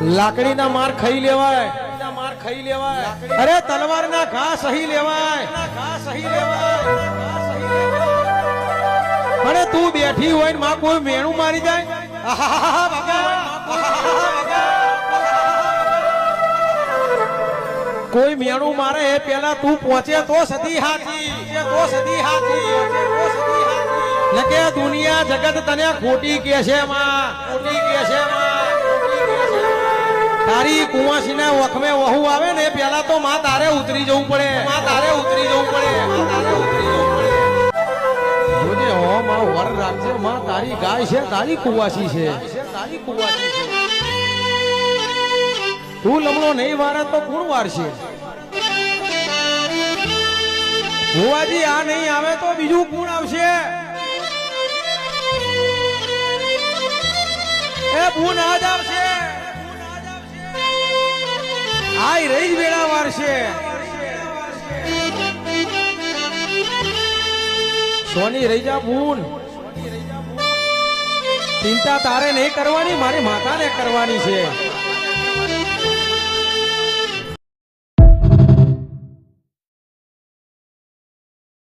લાકડી ના માર ખાઈ લેવાય, અરે તલવાર ના ઘા સહી લેવાય, અને તું બેઠી હોય ને માં કોઈ મેણું મારી જાય, કોઈ મેણું મારે એ પેલા તું પહોંચે તો સદી હાથી, નકે દુનિયા જગત તને ખોટી કે છે માં, તારી કુંવાસી ના વખમે વહુ આવે ને પેલા તો માં તારે ઉતરી જવું પડે, જોજે હો માં વર રાખજે માં, તારી ગાય છે, તારી કુંવાસી છે, તું લમણો નહીં વારે તો કોણ વારશે? ભુવાજી આ નહીં આવે તો બીજું કોણ આવશે? એ ભૂન આજ આવશે, આય રહી જ વેળા વારશે. સોની રહી જા ભૂન, ચિંતા તારે નહીં કરવાની, મારી માતાને કરવાની છે.